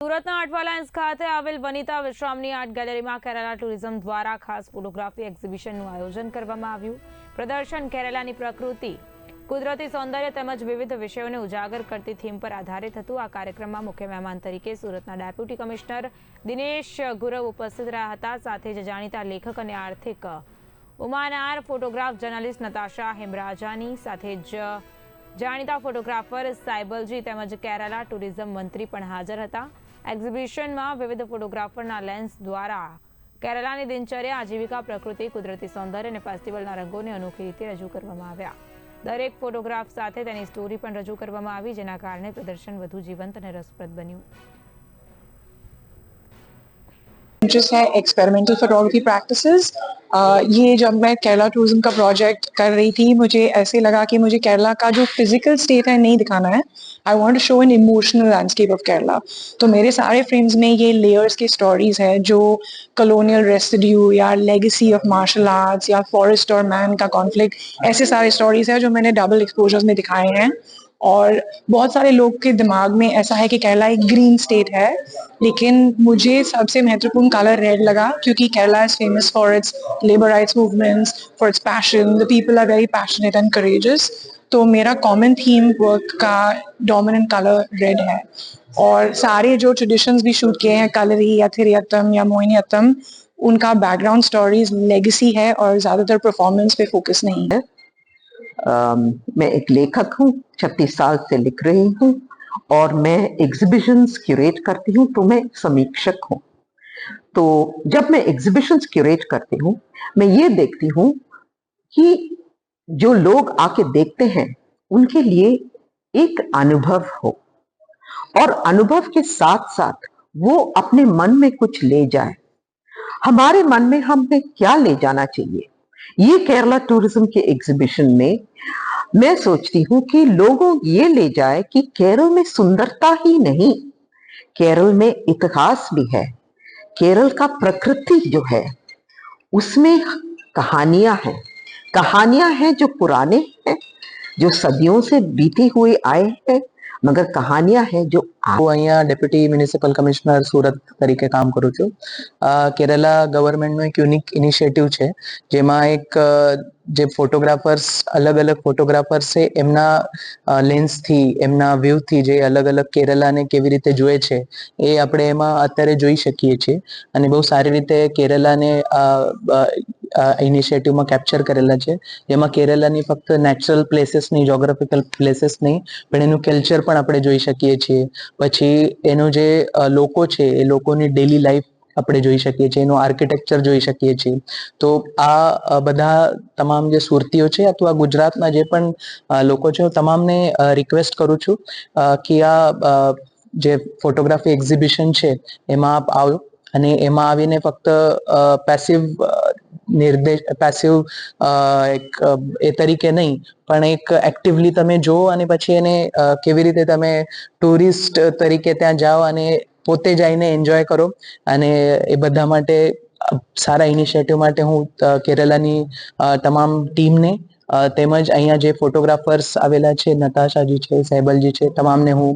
સુરતના અઠવા લાઇન્સ ખાતે આવેલ વનિતા વિશ્રામની આર્ટ ગેલેરીમાં કેરાલા ટુરિઝમ દ્વારા ખાસ ફોટોગ્રાફી એક્ઝિબિશનનું આયોજન કરવામાં આવ્યું. પ્રદર્શન કેરાલાની પ્રકૃતિ, કુદરતી સૌંદર્ય તેમજ વિવિધ વિષયોને ઉજાગર કરતી થીમ પર આધારિત હતું. આ કાર્યક્રમમાં મુખ્ય મહેમાન તરીકે સુરતના ડેપ્યુટી કમિશનર દિનેશ ગુરવ ઉપસ્થિત રહ્યા હતા. સાથે જ જાણીતા લેખક અને આર્થિક ઉમાનાર, ફોટોગ્રાફ જર્નલિસ્ટ નતાશા હેમરાજાની, સાથે જ જાણીતા ફોટોગ્રાફર સાયબલજી તેમજ કેરાલા ટુરિઝમ મંત્રી પણ હાજર હતા. એક્ઝિબિશનમાં વિવિધ ફોટોગ્રાફરના લેન્સ દ્વારા કેરાલાની દિનચર્યા, આજીવિકા, પ્રકૃતિ, કુદરતી સૌંદર્ય અને ફેસ્ટિવલના રંગોને અનોખી રીતે રજૂ કરવામાં આવ્યા. દરેક ફોટોગ્રાફ સાથે તેની સ્ટોરી પણ રજૂ કરવામાં આવી, જેના કારણે પ્રદર્શન વધુ જીવંત અને રસપ્રદ બન્યું. इंटरेस्ट है एक्सपेरिमेंटल फोटोग्राफी प्रैक्टिसेस. ये जब मैं केरला टूरिज्म का प्रोजेक्ट कर रही थी, मुझे ऐसे लगा कि मुझे केरला का जो फिजिकल स्टेट है नहीं दिखाना है. I want to show an emotional landscape of Kerala. तो मेरे सारे फ्रेम्स में ये लेयर्स की स्टोरीज है जो कॉलोनियल रेसिड्यू या लेगेसी ऑफ मार्शल आर्ट्स या फॉरेस्ट और मैन का कॉन्फ्लिक्ट, ऐसे सारे स्टोरीज है जो मैंने डबल एक्सपोजर्स में दिखाए हैं. और बहुत सारे लोग के दिमाग में ऐसा है कि केरला एक ग्रीन स्टेट है, लेकिन मुझे सबसे महत्वपूर्ण कलर रेड लगा, क्योंकि Kerala is famous for its labour rights movements, for its passion. The people are very passionate and courageous. तो मेरा कॉमन थीम वर्क का डोमिनेंट कलर रेड है. और सारे जो ट्रेडिशंस भी शूट किए हैं, कलरी या थिरियत्तम या मोहिनीअट्टम, उनका बैकग्राउंड स्टोरीज लेगेसी है और ज़्यादातर परफॉर्मेंस पे फोकस नहीं है. मैं एक लेखक हूँ, 36 साल से लिख रही हूँ और मैं एग्जीबिशंस क्यूरेट करती हूँ, तो मैं समीक्षक हूँ. तो जब मैं एग्जीबिशंस क्यूरेट करती हूँ, मैं ये देखती हूँ कि जो लोग आके देखते हैं उनके लिए एक अनुभव हो, और अनुभव के साथ साथ वो अपने मन में कुछ ले जाए. हमारे मन में हमें क्या ले जाना चाहिए, ये केरला टूरिज्म के एग्जीबिशन में मैं सोचती हूँ कि लोगों ये ले जाए कि केरल में सुंदरता ही नहीं, केरल में इतिहास भी है. केरल का प्रकृति जो है उसमें कहानियां हैं जो पुराने हैं, जो सदियों से बीती हुई आए हैं, મગર કહાનિયા હે જો હું અહીંયા ડેપ્યુટી મ્યુનિસિપલ કમિશનર સુરત તરીકે કામ કરું છું. કેરલા ગવર્મેન્ટનું એક યુનિક ઇનિશિયેટિવ છે, જેમાં એક જે ફોટોગ્રાફર્સ, અલગ અલગ ફોટોગ્રાફર્સ છે, એમના લેન્સથી, એમના વ્યૂથી જે અલગ અલગ કેરલાને કેવી રીતે જોએ છે એ આપણે એમાં અત્યારે જોઈ શકીએ છીએ. અને બહુ સારી રીતે કેરલાને ઇનિશિયેટિવમાં કેપ્ચર કરેલા છે, જેમાં કેરલાની ફક્ત નેચરલ પ્લેસીસ નહીં, જોગ્રાફિકલ પ્લેસીસ નહીં, પણ એનું કલ્ચર પણ આપણે જોઈ શકીએ છીએ. પછી એનું જે લોકો છે એ લોકોની ડેલી લાઈફ આપણે જોઈ શકીએ છીએ, એનું આર્કિટેક્ચર જોઈ શકીએ છીએ. તો આ બધા તમામ જે સુરતીઓ છે અથવા ગુજરાતના જે પણ લોકો છે, હું તમામને રિક્વેસ્ટ કરું છું કે આ જે ફોટોગ્રાફી એક્ઝિબિશન છે એમાં આપ આવો, અને એમાં આવીને ફક્ત પેસિવ એક એ તરીકે નહીં, પણ એક એક્ટિવલી તમે જુઓ અને પછી એને કેવી રીતે તમે ટુરિસ્ટ તરીકે ત્યાં જાઓ અને પોતે જઈને એન્જોય કરો. અને એ બધા માટે, સારા ઇનિશિયેટિવ માટે હું કેરલાની તમામ ટીમને તેમજ અહીંયા જે ફોટોગ્રાફર્સ આવેલા છે, નતાશાજી છે, સાયબલજી છે, તમામને હું